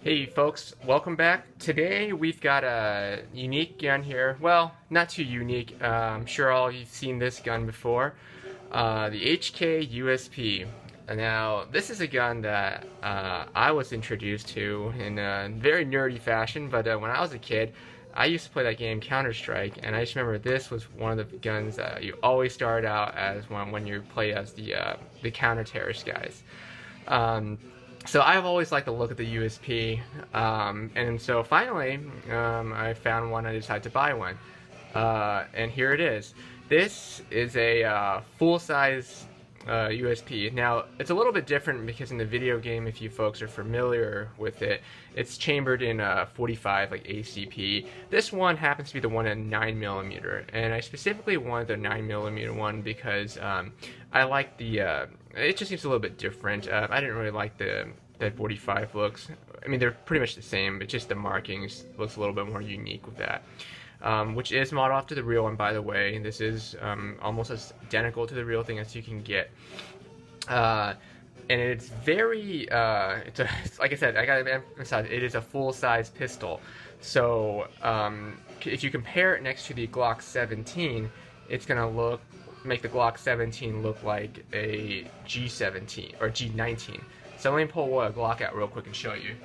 Hey folks, welcome back. Today we've got a unique gun here. Well, not too unique. I'm sure all you've seen this gun before. The HK USP. Now, this is a gun that I was introduced to in a very nerdy fashion, but when I was a kid, I used to play that game Counter-Strike, and I just remember this was one of the guns that you always start out as when you play as the counter-terrorist guys. So I've always liked the look of the USP, and so finally I found one. I decided to buy one, and here it is. This is a full-size USP. Now it's a little bit different because in the video game, if you folks are familiar with it, it's chambered in 45 like ACP. This one happens to be the one at 9mm, and I specifically wanted the 9mm one because I like the it just seems a little bit different. I didn't really like the 45 looks. I mean, they're pretty much the same, but just the markings looks a little bit more unique with that. Which is modeled off to the real one, by the way. This is almost as identical to the real thing as you can get. And it's very, it's like I said, I gotta emphasize, it is a full-size pistol. So if you compare it next to the Glock 17, it's gonna make the Glock 17 look like a G17 or G19. So let me pull a Glock out real quick and show you.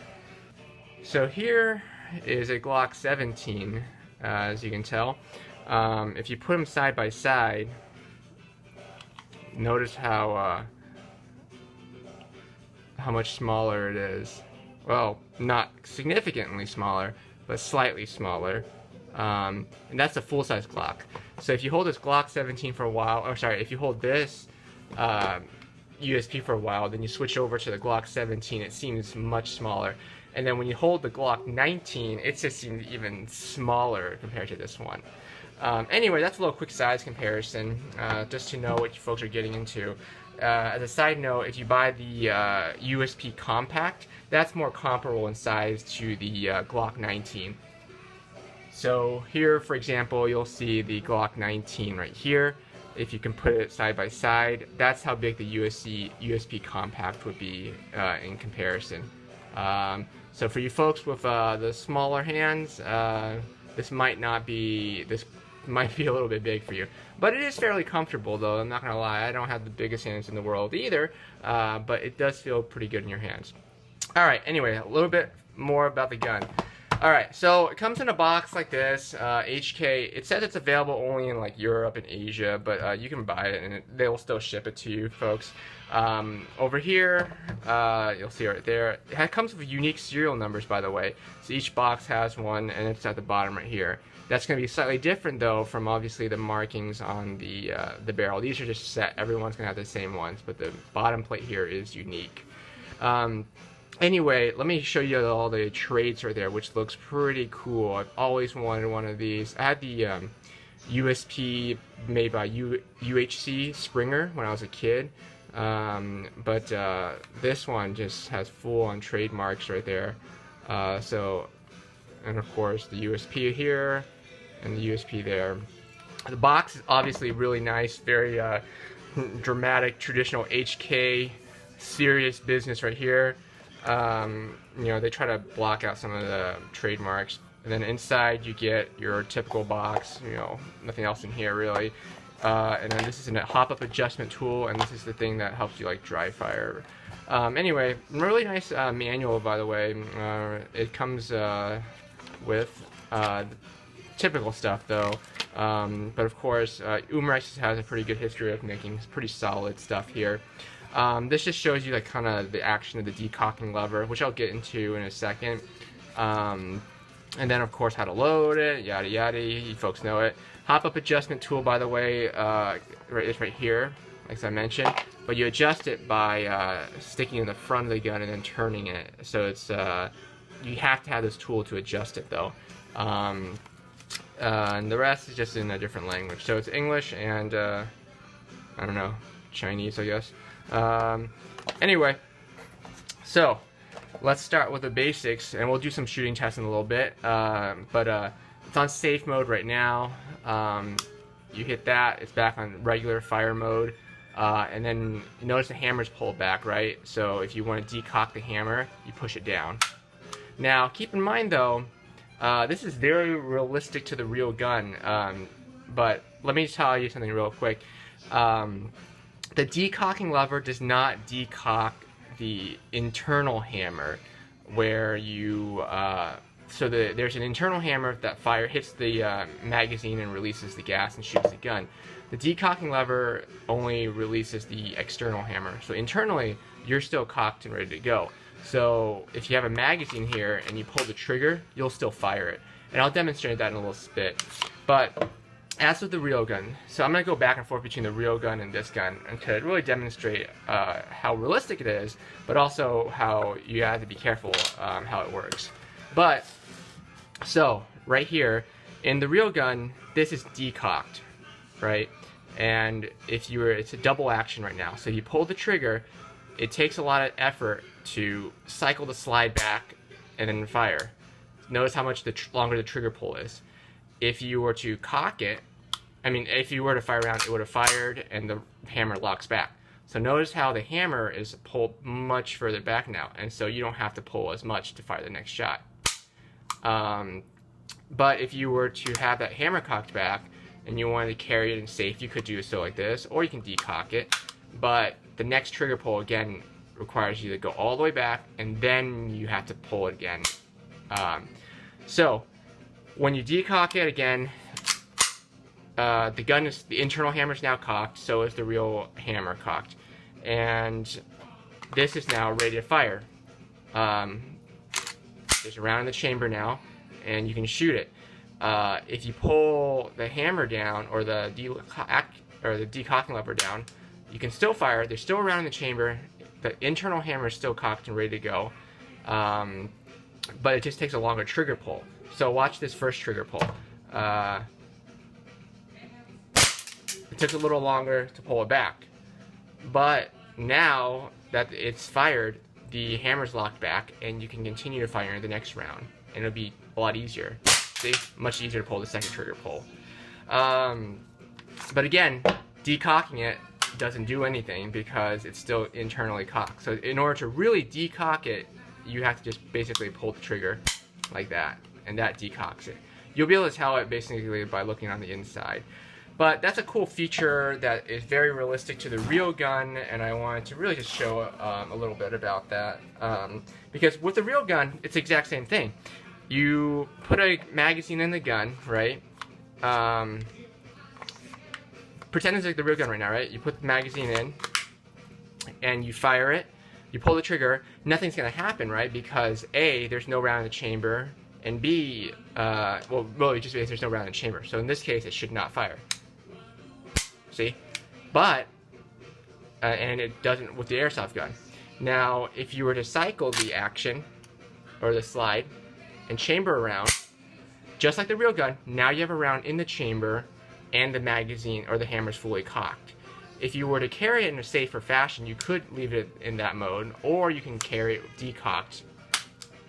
So here is a Glock 17, as you can tell. If you put them side by side, notice how much smaller it is. Well, not significantly smaller, but slightly smaller. And that's a full-size Glock. So if you hold this Glock 17 for a while, or sorry, if you hold this USP for a while, then you switch over to the Glock 17, it seems much smaller. And then when you hold the Glock 19, it just seems even smaller compared to this one. Anyway, that's a little quick size comparison, just to know what you folks are getting into. As a side note, if you buy the USP Compact, that's more comparable in size to the Glock 19. So here, for example, you'll see the Glock 19 right here. If you can put it side by side, that's how big the USP Compact would be in comparison. So for you folks with the smaller hands, this might be a little bit big for you. But it is fairly comfortable, though. I'm not gonna lie, I don't have the biggest hands in the world either, but it does feel pretty good in your hands. Alright, anyway, a little bit more about the gun. Alright, so it comes in a box like this, HK. It says it's available only in like Europe and Asia, but you can buy it and they will still ship it to you folks. Over here, you'll see right there, it comes with unique serial numbers, by the way. So each box has one, and it's at the bottom right here. That's going to be slightly different, though, from obviously the markings on the barrel. These are just set. Everyone's going to have the same ones, but the bottom plate here is unique. Anyway, let me show you all the trades right there, which looks pretty cool. I've always wanted one of these. I had the USP made by UHC Springer when I was a kid, but this one just has full-on trademarks right there. And of course the USP here and the USP there. The box is obviously really nice, very dramatic, traditional HK, serious business right here. You know, they try to block out some of the trademarks. And then inside you get your typical box, you know, nothing else in here really. And then this is a hop-up adjustment tool, and this is the thing that helps you like dry fire. Anyway, really nice manual, by the way. It comes with typical stuff though. But of course, Umarex has a pretty good history of making pretty solid stuff here. This just shows you like kind of the action of the decocking lever, which I'll get into in a second. And then of course how to load it, yada yada, you folks know it. Hop-up adjustment tool, by the way, is right here, like I mentioned. But you adjust it by sticking in the front of the gun and then turning it. So it's you have to have this tool to adjust it though. And the rest is just in a different language. So it's English and I don't know, Chinese, I guess. Anyway, so let's start with the basics, and we'll do some shooting tests in a little bit. It's on safe mode right now. You hit that, it's back on regular fire mode. And then you notice the hammer's pulled back, right? So if you want to decock the hammer, you push it down. Now, keep in mind though, this is very realistic to the real gun, but let me tell you something real quick. The decocking lever does not decock the internal hammer, where you there's an internal hammer that hits the magazine and releases the gas and shoots the gun. The decocking lever only releases the external hammer. So internally, you're still cocked and ready to go. So if you have a magazine here and you pull the trigger, you'll still fire it. And I'll demonstrate that in a little bit. But as with the real gun, so I'm going to go back and forth between the real gun and this gun and to really demonstrate how realistic it is, but also how you have to be careful how it works. But, so, right here, in the real gun, this is decocked, right? And it's a double action right now. So you pull the trigger, it takes a lot of effort to cycle the slide back and then fire. Notice how much longer the trigger pull is. If you were to cock it, if you were to fire around, it would have fired and the hammer locks back. So notice how the hammer is pulled much further back now, and so you don't have to pull as much to fire the next shot. But if you were to have that hammer cocked back and you wanted to carry it in safe, you could do so like this, or you can decock it. But the next trigger pull again requires you to go all the way back, and then you have to pull it again. So when you decock it again, the internal hammer is now cocked, so is the real hammer cocked, and this is now ready to fire. There's a round in the chamber now, and you can shoot it. If you pull the hammer down or the decocking lever down, you can still fire. There's still a round in the chamber. The internal hammer is still cocked and ready to go, but it just takes a longer trigger pull. So watch this first trigger pull. It took a little longer to pull it back, but now that it's fired, the hammer's locked back, and you can continue to fire in the next round, and it'll be a lot easier. See, much easier to pull the second trigger pull. But again, decocking it doesn't do anything because it's still internally cocked. So in order to really decock it, you have to just basically pull the trigger like that, and that decocks it. You'll be able to tell it basically by looking on the inside. But that's a cool feature that is very realistic to the real gun, and I wanted to really just show a little bit about that. Because with the real gun, it's the exact same thing. You put a magazine in the gun, right? Pretend it's like the real gun right now, right? You put the magazine in, and you fire it. You pull the trigger. Nothing's going to happen, right? Because A, there's no round in the chamber, and B, well, really just because there's no round in the chamber. So in this case, it should not fire. See? But, and it doesn't with the airsoft gun. Now, if you were to cycle the action, or the slide, and chamber around, just like the real gun, now you have a round in the chamber, and the magazine, or the hammer's fully cocked. If you were to carry it in a safer fashion, you could leave it in that mode, or you can carry it decocked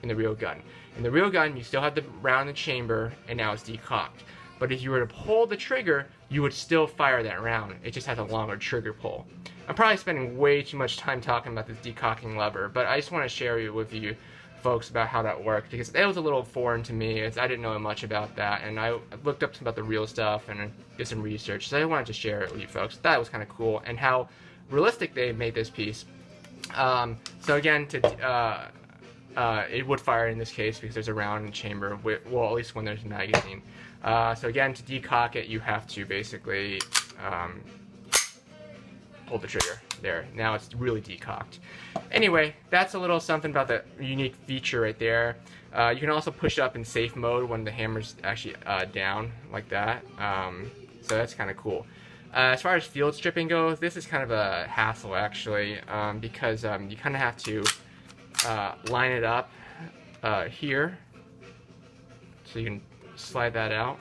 in the real gun. In the real gun, you still have the round in the chamber, and now it's decocked. But if you were to pull the trigger, you would still fire that round. It just has a longer trigger pull. I'm probably spending way too much time talking about this decocking lever, but I just want to share with you folks about how that worked, because it was a little foreign to me. I didn't know much about that, and I looked up about the real stuff and did some research, so I wanted to share it with you folks. That was kind of cool, and how realistic they made this piece. So again, it would fire in this case because there's a round in the chamber, well, at least when there's a magazine. So again, to decock it, you have to basically pull the trigger. There, now it's really decocked. Anyway, that's a little something about the unique feature right there. You can also push up in safe mode when the hammer's actually down, like that. So that's kind of cool. As far as field stripping goes, this is kind of a hassle actually, because you kind of have to line it up here, so you can slide that out.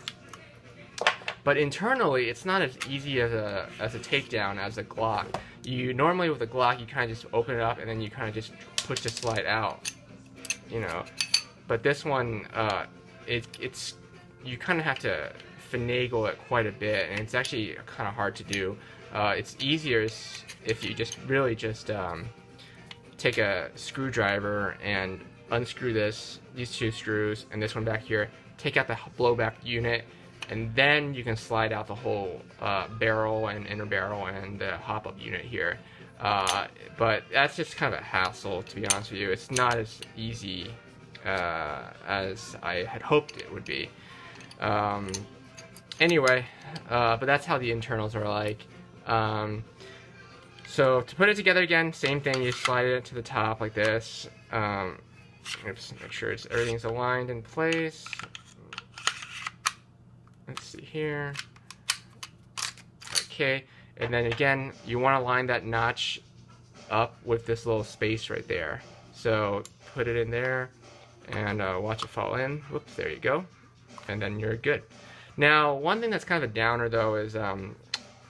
But internally, it's not as easy as a takedown as a Glock. Normally with a Glock, you kind of just open it up and then you kind of just push the slide out, you know. But this one, you kind of have to finagle it quite a bit, and it's actually kind of hard to do. It's easier if you just really take a screwdriver and unscrew these 2 screws and this one back here, take out the blowback unit, and then you can slide out the whole barrel and inner barrel and the hop-up unit here. But that's just kind of a hassle, to be honest with you. It's not as easy as I had hoped it would be. Anyway, but that's how the internals are like. So to put it together again, same thing, you slide it to the top like this. Oops, make sure everything's aligned in place. Let's see here. Okay, and then again, you want to line that notch up with this little space right there. So put it in there and watch it fall in. Whoops, there you go. And then you're good. Now, one thing that's kind of a downer though is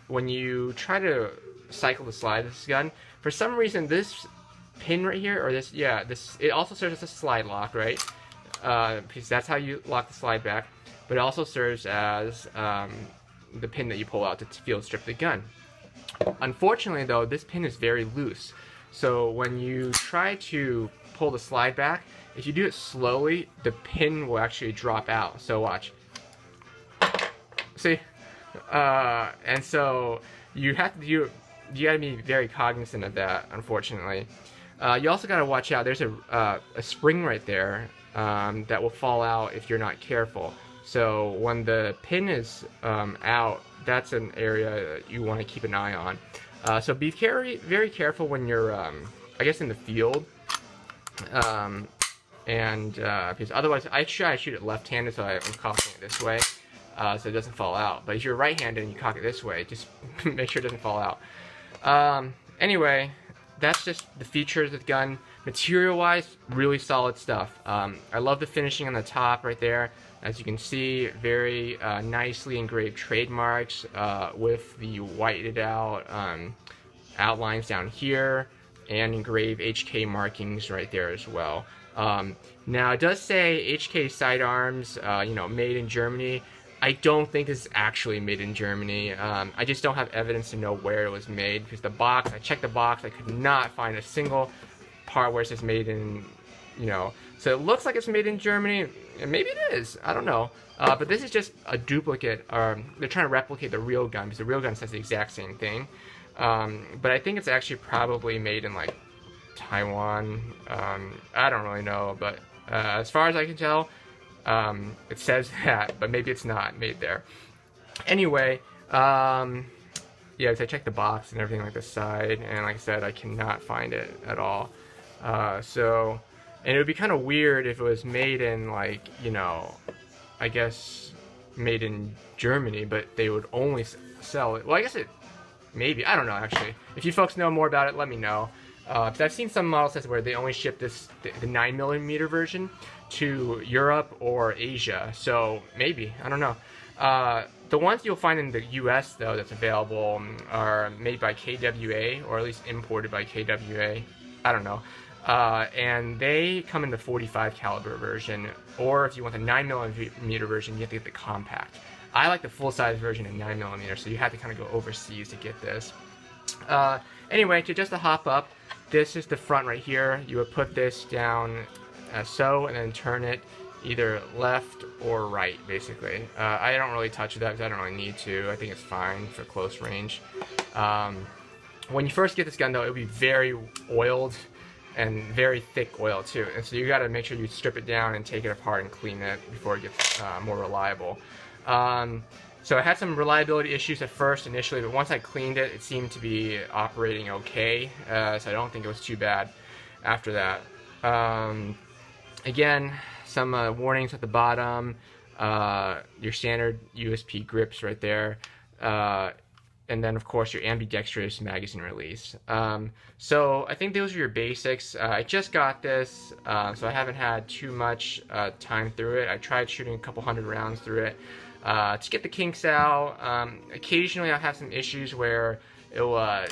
when you try to cycle the slide of this gun, for some reason this pin right here, or this, yeah, this, it also serves as a slide lock, right? Because that's how you lock the slide back, but it also serves as the pin that you pull out to field strip the gun. Unfortunately though, this pin is very loose, so when you try to pull the slide back, if you do it slowly, the pin will actually drop out. So watch. See? And so you have to you gotta be very cognizant of that, unfortunately. You also gotta watch out, there's a spring right there that will fall out if you're not careful. So when the pin is out, that's an area you want to keep an eye on. So be very careful when you're, I guess, in the field. Because otherwise, I shoot it left-handed, so I'm cocking it this way, so it doesn't fall out. But if you're right-handed and you cock it this way, just make sure it doesn't fall out. Anyway, that's just the features of the gun. Material-wise, really solid stuff. I love the finishing on the top right there. As you can see, very nicely engraved trademarks with the whited out outlines down here, and engraved HK markings right there as well. Now it does say HK sidearms, you know, made in Germany. I don't think this is actually made in Germany. I just don't have evidence to know where it was made, because the box, I checked the box, I could not find a single part where it says made in, you know. So it looks like it's made in Germany, and maybe it is, I don't know. But this is just a duplicate, they're trying to replicate the real gun, because the real gun says the exact same thing. But I think it's actually probably made in like Taiwan. I don't really know, but as far as I can tell, it says that, but maybe it's not made there. Anyway, yeah, I checked the box and everything like the side, and like I said, I cannot find it at all. And it would be kind of weird if it was made in, like, you know, I guess made in Germany, but they would only sell it. Well, I guess it, maybe, I don't know actually. If you folks know more about it, let me know. Because I've seen some model sets where they only ship this, the 9mm version, to Europe or Asia. So maybe, I don't know. The ones you'll find in the US though that's available are made by KWA, or at least imported by KWA. I don't know. And they come in the 45 caliber version, or if you want the 9mm version, you have to get the compact. I like the full-size version in 9mm, so you have to kind of go overseas to get this. Anyway, to just to hop up, this is the front right here. You would put this down so, and then turn it either left or right, basically. I don't really touch that because I don't really need to. I think it's fine for close range. When you first get this gun, though, it will be very oiled, and very thick oil too, and so you got to make sure you strip it down and take it apart and clean it before it gets more reliable. So I had some reliability issues at first initially, but once I cleaned it, it seemed to be operating okay, so I don't think it was too bad after that. Again, some warnings at the bottom, your standard USP grips right there, and then of course your ambidextrous magazine release. So I think those are your basics. I just got this, so I haven't had too much time through it. I tried shooting a couple hundred rounds through it to get the kinks out. Occasionally I'll have some issues where it'll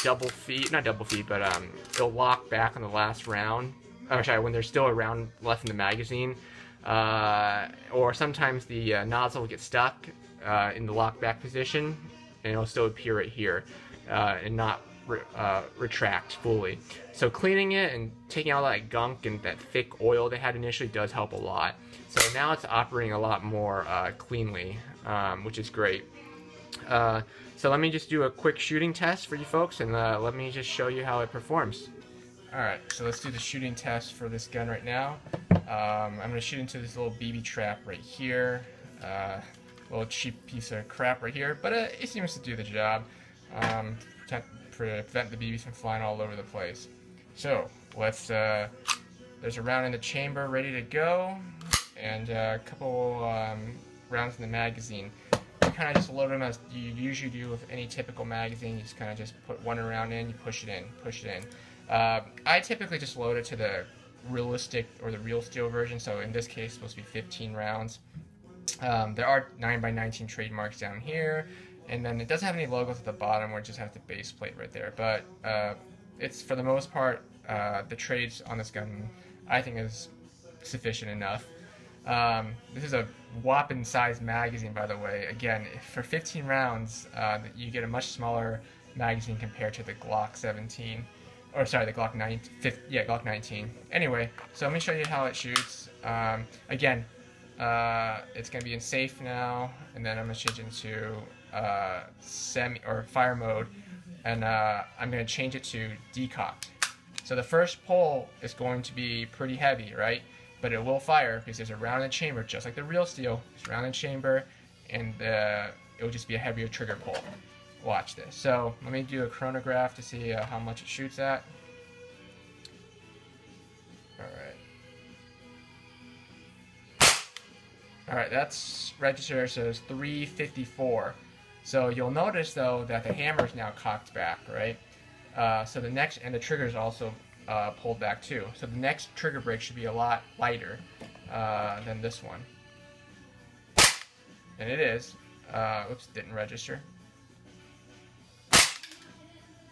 double feed, not double feed, but it'll lock back on the last round. Oh, sorry, when there's still a round left in the magazine. Or sometimes the nozzle will get stuck in the lockback position, and it'll still appear right here and not retract fully. So cleaning it and taking all that gunk and that thick oil they had initially does help a lot. So now it's operating a lot more cleanly, which is great. So let me just do a quick shooting test for you folks, and let me just show you how it performs. Alright, so let's do the shooting test for this gun right now. I'm going to shoot into this little BB trap right here. Little cheap piece of crap right here, but it seems to do the job. Prevent the BBs from flying all over the place. So let's there's a round in the chamber ready to go, and a couple rounds in the magazine. You kind of just load them as you usually do with any typical magazine. You just kind of just put one round in, you push it in. I typically just load it to the realistic or the real steel version, so in this case it's supposed to be 15 rounds. There are 9x19 trademarks down here, and then it doesn't have any logos at the bottom, where it just has the base plate right there. But it's, for the most part, the trades on this gun I think is sufficient enough. This is a whopping size magazine, by the way. Again, for 15 rounds, you get a much smaller magazine compared to the Glock 17. Or sorry, the Glock 19. Yeah, Glock 19. Anyway, so let me show you how it shoots. Again, it's going to be in safe now, and then I'm going to change into semi or fire mode, and I'm going to change it to decocked. So the first pull is going to be pretty heavy, right? But it will fire because there's a round in the chamber, just like the real steel. It's a round in the chamber, and it will just be a heavier trigger pull. Watch this. So let me do a chronograph to see how much it shoots at. Alright, that's registered, so it's 354. So you'll notice though that the hammer is now cocked back, right? So the next, and the trigger is also pulled back too. So the next trigger break should be a lot lighter than this one. And it is. Oops, didn't register.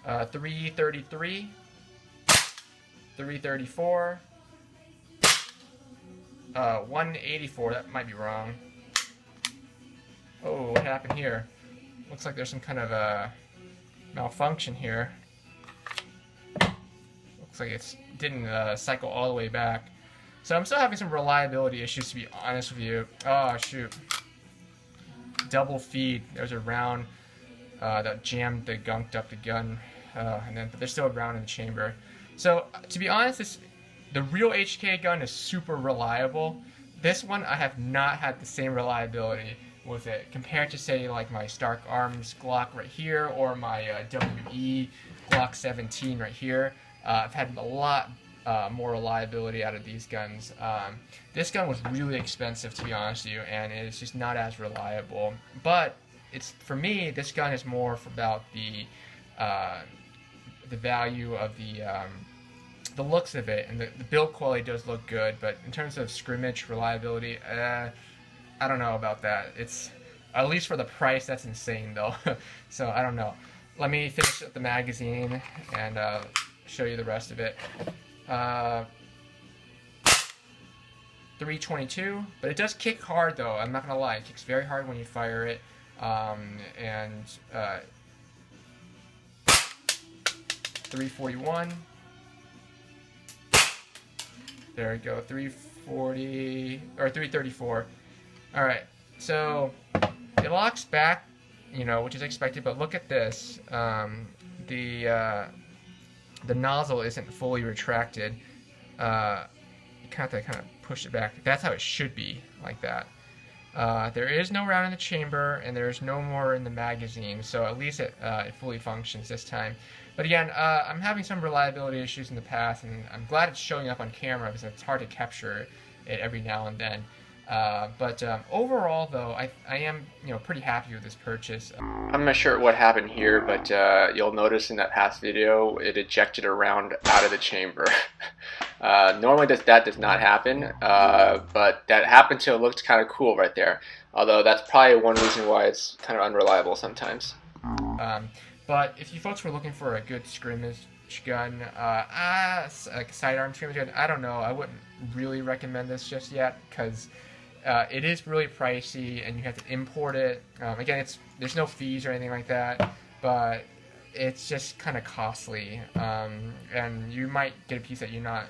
333, 334, 184, that might be wrong. Oh, what happened here? Looks like there's some kind of a malfunction here. Looks like it didn't cycle all the way back. So I'm still having some reliability issues, to be honest with you. Oh, shoot. Double feed. There's a round that jammed the gunked up the gun. But there's still a round in the chamber. So, to be honest, the real HK gun is super reliable. This one, I have not had the same reliability with it compared to, say, like my Stark Arms Glock right here, or my WE Glock 17 right here. I've had a lot more reliability out of these guns. This gun was really expensive, to be honest with you, and it's just not as reliable. But for me, this gun is more about the value of the looks of it, and the build quality does look good, but in terms of scrimmage reliability, I don't know about that. It's, at least for the price, that's insane though. So I don't know. Let me finish up the magazine and show you the rest of it. 322, but it does kick hard though, I'm not gonna lie. It kicks very hard when you fire it. 341. There we go, 340 or 334. All right, so it locks back, which is expected. But look at this. The nozzle isn't fully retracted. You have to kind of push it back. That's how it should be, like that. There is no round in the chamber, and there's no more in the magazine, so at least it fully functions this time. But again, I'm having some reliability issues in the past, and I'm glad it's showing up on camera because it's hard to capture it every now and then. But overall, though, I am pretty happy with this purchase. I'm not sure what happened here, but you'll notice in that past video it ejected a round out of the chamber. Normally that does not happen, but that happened, so it looked kind of cool right there. Although that's probably one reason why it's kind of unreliable sometimes. But if you folks were looking for a good scrimmage gun, like a sidearm scrimmage gun, I don't know. I wouldn't really recommend this just yet because it is really pricey and you have to import it. Again, there's no fees or anything like that, but it's just kind of costly, and you might get a piece that you're not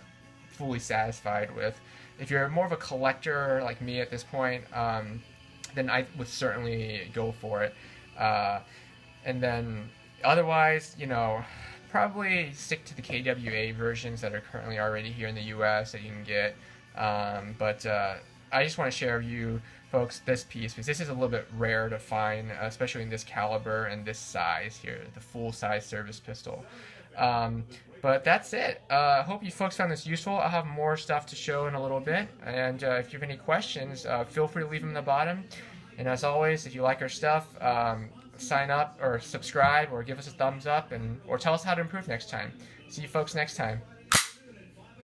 fully satisfied with. If you're more of a collector like me at this point, then I would certainly go for it. And then otherwise, you know, probably stick to the KWA versions that are currently already here in the US that you can get. But I just want to share with you folks this piece, because this is a little bit rare to find, especially in this caliber and this size here, the full size service pistol. But that's it. I hope you folks found this useful. I'll have more stuff to show in a little bit, and if you have any questions, feel free to leave them in the bottom. And as always, if you like our stuff, sign up or subscribe or give us a thumbs up, or tell us how to improve next time. See you folks next time.